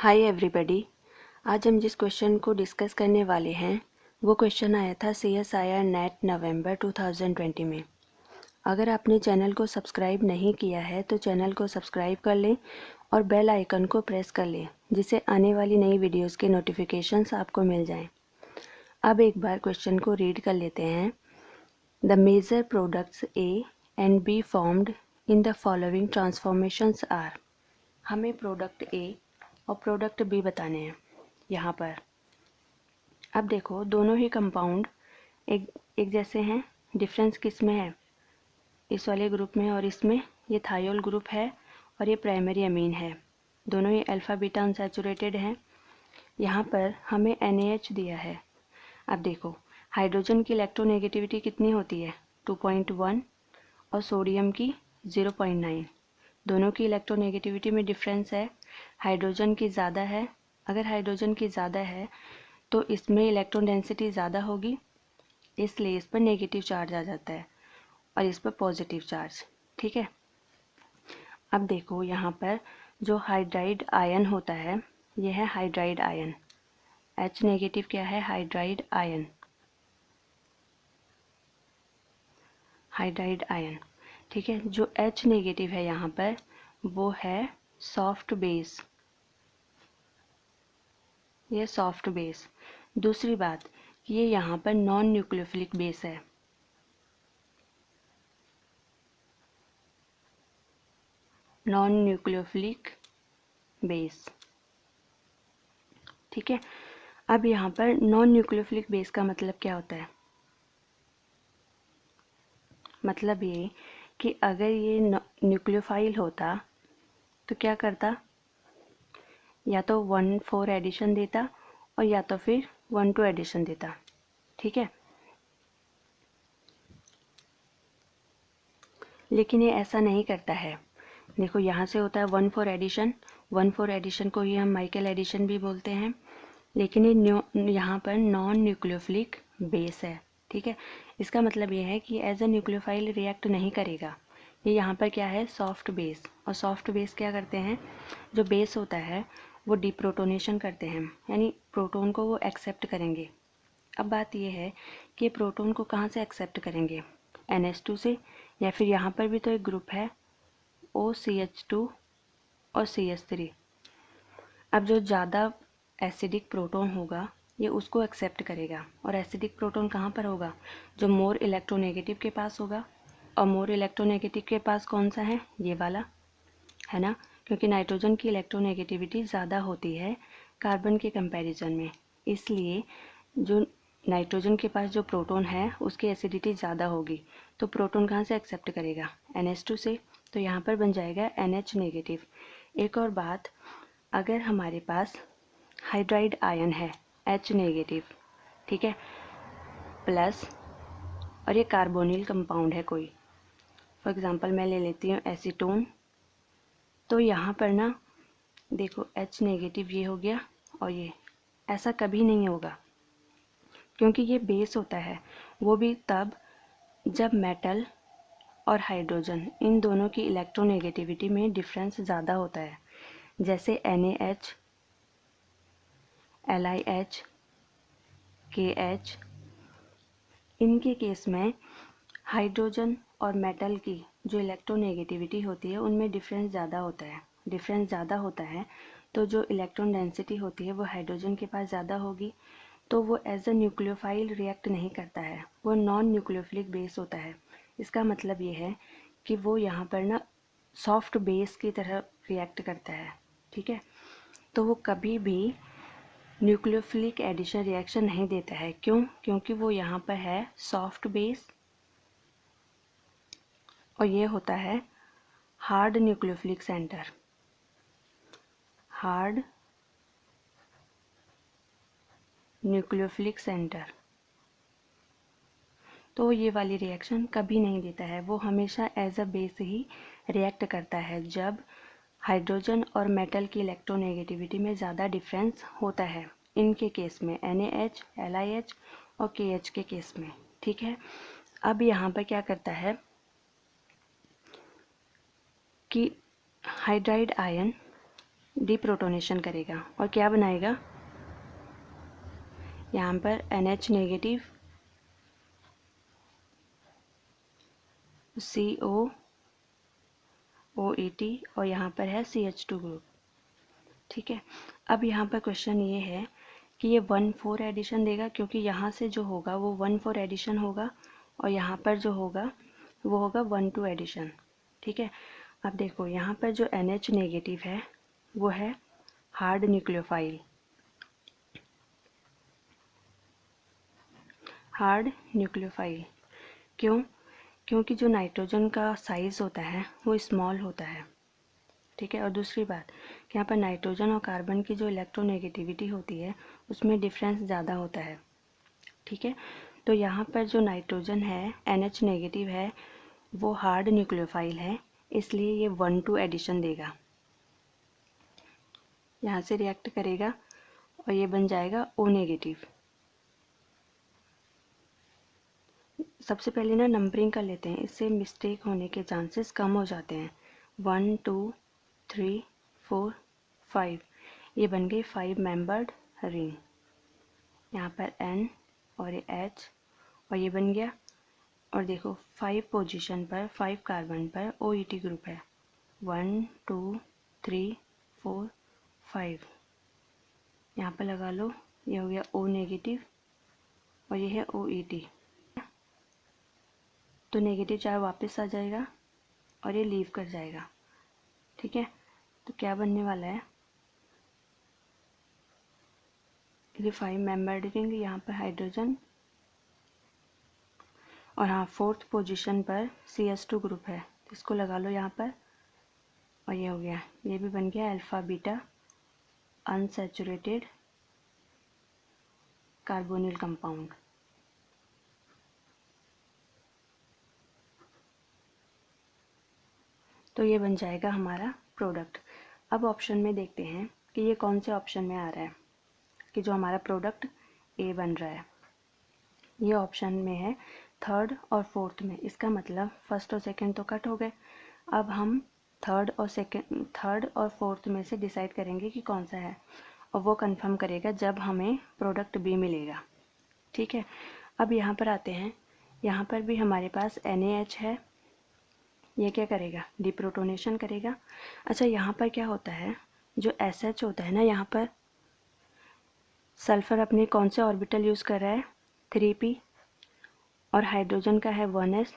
Hi everybody. आज हम जिस क्वेश्चन को डिस्कस करने वाले हैं वो क्वेश्चन आया था CSIR नेट नवंबर 2020 में। अगर आपने चैनल को सब्सक्राइब नहीं किया है तो चैनल को सब्सक्राइब कर लें और बेल आइकन को प्रेस कर लें जिससे आने वाली नई वीडियोस के नोटिफिकेशंस आपको मिल जाएं। अब एक बार क्वेश्चन को रीड कर लेते हैं। The major products A and B formed in the following transformations are. हमें प्रोडक्ट A और प्रोडक्ट B बताने हैं यहाँ पर। अब देखो दोनों ही कंपाउंड एक जैसे हैं। डिफरेंस किस में है? इस वाले ग्रुप में और इसमें। ये थायोल ग्रुप है और ये प्राइमरी अमीन है। दोनों ही अल्फा बीटा अनसैचुरेटेड हैं। यहाँ पर हमें NaH दिया है। अब देखो हाइड्रोजन की इलेक्ट्रोनेगेटिविटी कितनी होती है? 2.1 और सोडियम की 0.9। दोनों की इलेक्ट्रोनेगेटिविटी में डिफरेंस है। हाइड्रोजन की ज़्यादा है। अगर हाइड्रोजन की ज़्यादा है तो इसमें इलेक्ट्रॉन डेंसिटी ज़्यादा होगी, इसलिए इस पर नेगेटिव चार्ज आ जाता है और इस पर पॉजिटिव चार्ज। ठीक है। अब देखो यहाँ पर जो हाइड्राइड आयन होता है यह है हाइड्राइड आयन। H नेगेटिव क्या है? Hydride ion. Hydride ion. ठीक है। जो H नेगेटिव है यहाँ पर वो है सॉफ्ट बेस। ये सॉफ्ट बेस। दूसरी बात, ये यहाँ पर नॉन न्यूक्लियोफिलिक बेस है। Non nucleophilic base. ठीक है। अब यहाँ पर नॉन न्यूक्लियोफिलिक बेस का मतलब क्या होता है? मतलब ये कि अगर ये न्यूक्लियोफाइल होता तो क्या करता? या तो 1,4 एडिशन देता और या तो फिर 1,2 एडिशन देता। ठीक है। लेकिन ये ऐसा नहीं करता है। देखो यहाँ से होता है 1,4 एडिशन। 1,4 एडिशन को ही हम माइकल एडिशन भी बोलते हैं। लेकिन ये यहाँ पर नॉन न्यूक्लियोफिलिक बेस है। ठीक है। इसका मतलब ये है कि एज अ न्यूक्लियोफाइल रिएक्ट नहीं करेगा। ये यहाँ पर क्या है? Soft base. और सॉफ्ट बेस क्या करते हैं? जो बेस होता है वो डिप्रोटोनेशन करते हैं, यानी प्रोटॉन को वो एक्सेप्ट करेंगे। अब बात यह है कि प्रोटॉन को कहाँ से एक्सेप्ट करेंगे? NH2 से, या फिर यहाँ पर भी तो एक ग्रुप है OCH2 और CH3। अब जो ज़्यादा एसिडिक प्रोटॉन होगा ये उसको एक्सेप्ट करेगा। और एसिडिक प्रोटॉन कहाँ पर होगा? जो मोर इलेक्ट्रोनेगेटिव के पास होगा। और मोर इलेक्ट्रोनेगेटिव के पास कौन सा है? ये वाला है ना, क्योंकि नाइट्रोजन की इलेक्ट्रोनेगेटिविटी ज़्यादा होती है कार्बन के कंपैरिजन में। इसलिए जो नाइट्रोजन के पास जो प्रोटॉन है उसकी एसिडिटी ज़्यादा होगी, तो प्रोटॉन कहाँ से एक्सेप्ट करेगा? NH2 से। तो यहाँ पर बन जाएगा NH नेगेटिव। एक और बात, अगर हमारे पास हाइड्राइड आयन है H नेगेटिव, ठीक है, प्लस, और ये कार्बोनिल कंपाउंड है कोई, फॉर एग्जांपल मैं ले लेती हूँ एसीटोन, तो यहाँ पर ना देखो H नेगेटिव ये हो गया और ये, ऐसा कभी नहीं होगा क्योंकि ये बेस होता है। वो भी तब जब मेटल और हाइड्रोजन इन दोनों की इलेक्ट्रोनेगेटिविटी में डिफरेंस ज़्यादा होता है। जैसे NaH, LiH, KH, इनके केस में हाइड्रोजन और मेटल की जो इलेक्ट्रोनेगेटिविटी होती है उनमें डिफरेंस ज़्यादा होता है। डिफरेंस ज़्यादा होता है तो जो इलेक्ट्रॉन डेंसिटी होती है वो हाइड्रोजन के पास ज़्यादा होगी, तो वो एज अ न्यूक्लियोफाइल रिएक्ट नहीं करता है, वो नॉन न्यूक्लियोफिलिक बेस होता है। इसका मतलब ये है कि वो यहाँ पर ना सॉफ्ट बेस की तरह रिएक्ट करता है। ठीक है। तो वो कभी भी न्यूक्लियोफिलिक एडिशन रिएक्शन नहीं देता है। क्यों? क्योंकि वो यहाँ पर है सॉफ्ट बेस और ये होता है hard nucleophilic centre. Hard nucleophilic centre. तो ये वाली रिएक्शन कभी नहीं देता है, वो हमेशा एज अ बेस ही रिएक्ट करता है जब हाइड्रोजन और मेटल की इलेक्ट्रोनेगेटिविटी में ज़्यादा डिफरेंस होता है। इनके केस में NaH, LiH और KH के केस में। ठीक है। अब यहाँ पर क्या करता है कि हाइड्राइड आयन डिप्रोटोनेशन करेगा और क्या बनाएगा, यहाँ पर NH नेगेटिव CO OET और यहाँ पर है CH2 ग्रुप। ठीक है, अब यहाँ पर क्वेश्चन ये है कि ये 1,4 एडिशन देगा, क्योंकि यहाँ से जो होगा वो 1,4 एडिशन होगा और यहाँ पर जो होगा वो होगा 1,2 एडिशन। ठीक है, अब देखो यहाँ पर जो NH नेगेटिव है वो है हार्ड न्यूक्लियोफाइल, हार्ड न्यूक्लियोफाइल। क्यों? क्योंकि जो नाइट्रोजन का साइज़ होता है वो स्मॉल होता है। ठीक है, और दूसरी बात कि यहाँ पर नाइट्रोजन और कार्बन की जो इलेक्ट्रोनेगेटिविटी होती है उसमें डिफरेंस ज़्यादा होता है। ठीक है, तो यहाँ पर जो नाइट्रोजन है NH नेगेटिव है वो हार्ड न्यूक्लियोफाइल है, इसलिए ये 1,2 एडिशन देगा, यहाँ से रिएक्ट करेगा और ये बन जाएगा O नेगेटिव। सबसे पहले ना नंबरिंग कर लेते हैं, इससे मिस्टेक होने के चांसेस कम हो जाते हैं। 1 2 3 4 5, ये बन गई 5 मेंबर्ड रिंग। यहाँ पर N और ये H और ये बन गया, और देखो 5 पोजीशन पर 5 कार्बन पर OET ग्रुप है। 1 2 3 4 5, यहाँ पर लगा लो, ये हो गया O नेगेटिव और ये है OET। तो नेगेटिव चार्ज वापस आ जाएगा और ये लीव कर जाएगा। ठीक है, तो क्या बनने वाला है, ये 5 मेंबर्ड रिंग, यहाँ पर हाइड्रोजन और हाँ 4th पोजीशन पर CH2 ग्रुप है, तो इसको लगा लो यहाँ पर और ये हो गया, ये भी बन गया alpha beta unsaturated carbonyl compound. तो ये बन जाएगा हमारा प्रोडक्ट। अब ऑप्शन में देखते हैं कि ये कौन से ऑप्शन में आ रहा है कि जो हमारा प्रोडक्ट A बन रहा है। ये ऑप्शन में है 3rd और 4th में, इसका मतलब फर्स्ट और सेकंड तो कट हो गए। अब हम 3rd और 4th में से डिसाइड करेंगे कि कौन सा है, और वो कंफर्म करेगा जब हमें प्रोडक्ट B मिलेगा। ठीक है, अब यहाँ पर आते हैं, यहाँ पर भी हमारे पास NaH है, ये क्या करेगा, डिप्रोटोनेशन करेगा। अच्छा, यहाँ पर क्या होता है, जो SH होता है ना, यहाँ पर सल्फर अपने कौन से ऑर्बिटल यूज़ कर रहा है, 3p, और हाइड्रोजन का है 1s,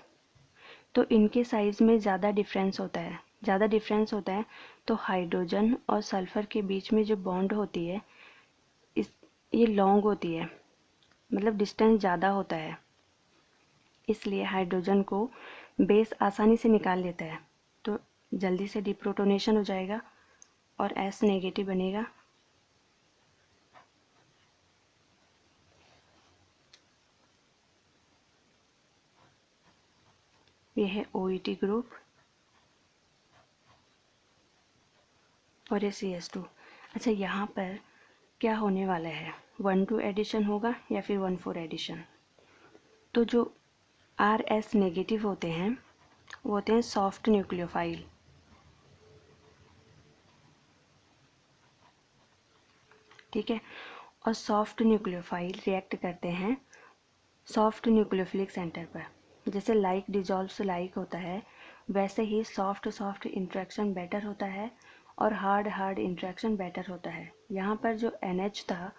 तो इनके साइज़ में ज़्यादा डिफरेंस होता है। ज़्यादा डिफरेंस होता है तो हाइड्रोजन और सल्फर के बीच में जो बॉन्ड होती है ये लॉन्ग होती है, मतलब डिस्टेंस ज़्यादा होता है, इसलिए हाइड्रोजन को बेस आसानी से निकाल लेता है, तो जल्दी से डिप्रोटोनेशन हो जाएगा और S नेगेटिव बनेगा। ये है OET ग्रुप और ये CH2। अच्छा, यहाँ पर क्या होने वाला है, 1,2 एडिशन होगा या फिर 1,4 एडिशन। तो जो RS नेगेटिव होते हैं वो होते हैं सॉफ्ट न्यूक्लियोफाइल। ठीक है, और सॉफ्ट न्यूक्लियोफाइल रिएक्ट करते हैं सॉफ्ट न्यूक्लियोफिलिक सेंटर पर। जैसे लाइक डिजॉल्व्स लाइक होता है, वैसे ही सॉफ्ट इंट्रैक्शन बेटर होता है और हार्ड इंट्रैक्शन बेटर होता है। यहाँ पर जो NH था,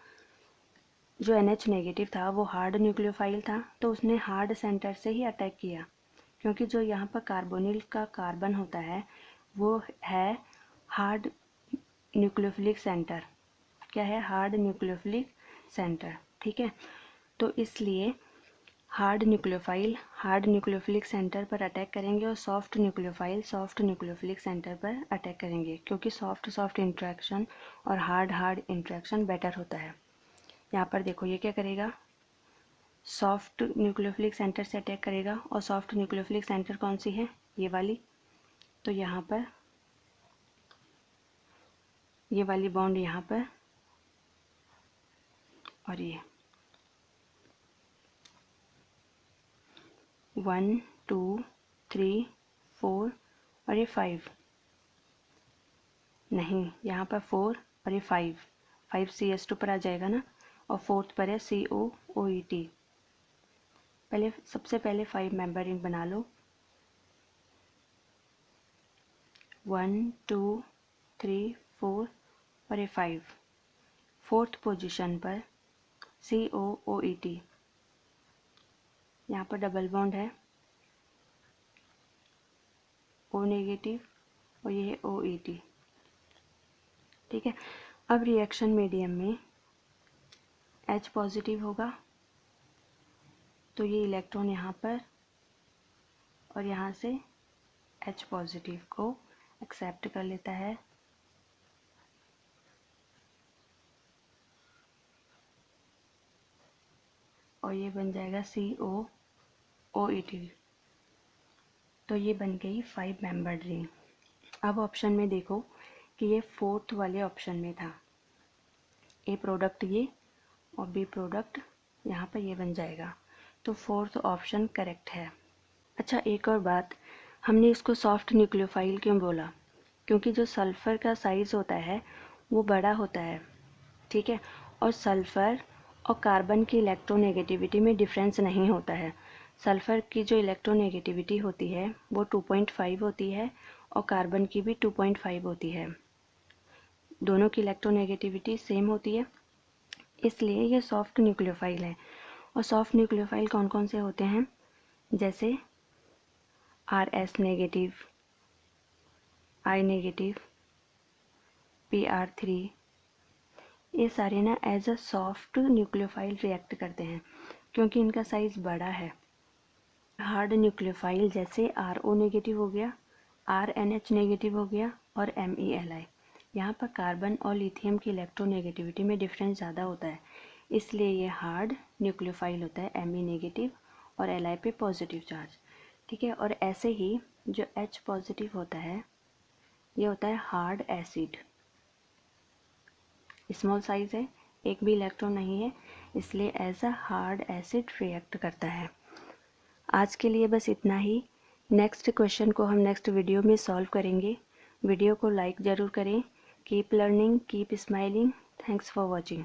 जो NH नेगेटिव था वो हार्ड न्यूक्लियोफाइल था, तो उसने हार्ड सेंटर से ही अटैक किया, क्योंकि जो यहाँ पर कार्बोनिल का कार्बन होता है वो है हार्ड न्यूक्लियोफिलिक सेंटर। क्या है, हार्ड न्यूक्लियोफिलिक सेंटर। ठीक है, तो इसलिए हार्ड न्यूक्लियोफिलिक सेंटर पर अटैक करेंगे और सॉफ्ट न्यूक्लियोफिलिक सेंटर पर अटैक करेंगे, क्योंकि सॉफ्ट इंट्रैक्शन और हार्ड इंट्रैक्शन बेटर होता है। यहाँ पर देखो ये क्या करेगा, सॉफ्ट न्यूक्लियोफिलिक सेंटर से अटैक करेगा, और सॉफ्ट न्यूक्लियोफिलिक सेंटर कौन सी है, ये वाली। तो यहाँ पर ये वाली बॉन्ड यहाँ पर और ये 1 2 3 4 और ये 5, नहीं, यहाँ पर 4 और ये 5 CH2 पर आ जाएगा ना, और फोर्थ पर है COOET। सबसे पहले 5 मेंबर रिंग बना लो, 1 2 3 4 और ये 5। फोर्थ पोजीशन पर COOET, यहाँ पर डबल बॉन्ड है, O नेगेटिव और ये है OET। ठीक है, अब रिएक्शन मीडियम में H पॉजिटिव होगा, तो ये इलेक्ट्रॉन यहाँ पर और यहाँ से H पॉजिटिव को एक्सेप्ट कर लेता है, और ये बन जाएगा COOET। तो ये बन गई 5 मेंबर्ड रिंग। अब ऑप्शन में देखो कि ये फोर्थ वाले ऑप्शन में था, ए प्रोडक्ट ये और बी प्रोडक्ट यहाँ पर ये बन जाएगा, तो फोर्थ ऑप्शन करेक्ट है। अच्छा, एक और बात, हमने इसको सॉफ्ट न्यूक्लियोफाइल क्यों बोला? क्योंकि जो सल्फ़र का साइज़ होता है वो बड़ा होता है, ठीक है, और सल्फ़र और कार्बन की इलेक्ट्रोनेगेटिविटी में डिफरेंस नहीं होता है। सल्फ़र की जो इलेक्ट्रोनेगेटिविटी होती है वो 2.5 होती है और कार्बन की भी 2.5 होती है, दोनों की इलेक्ट्रोनेगेटिविटी सेम होती है, इसलिए ये सॉफ्ट न्यूक्लियोफाइल है। और सॉफ्ट न्यूक्लियोफाइल कौन कौन से होते हैं? जैसे RS negative, I negative, PR3, ये सारे ना as a soft nucleophile react करते हैं क्योंकि इनका साइज़ बड़ा है। हार्ड न्यूक्लियोफाइल जैसे RO नेगेटिव हो गया, RNH नेगेटिव हो गया और MELI, यहाँ पर कार्बन और लिथियम की इलेक्ट्रोनेगेटिविटी में डिफरेंस ज़्यादा होता है, इसलिए ये हार्ड न्यूक्लियोफाइल होता है, Me नेगेटिव और Li पे पॉजिटिव चार्ज। ठीक है, और ऐसे ही जो H पॉजिटिव होता है ये होता है हार्ड एसिड, स्मॉल साइज है, एक भी इलेक्ट्रॉन नहीं है, इसलिए as a hard acid react करता है। आज के लिए बस इतना ही। नेक्स्ट क्वेश्चन को हम नेक्स्ट वीडियो में सॉल्व करेंगे। वीडियो को लाइक ज़रूर करें। Keep learning, keep smiling. Thanks for watching.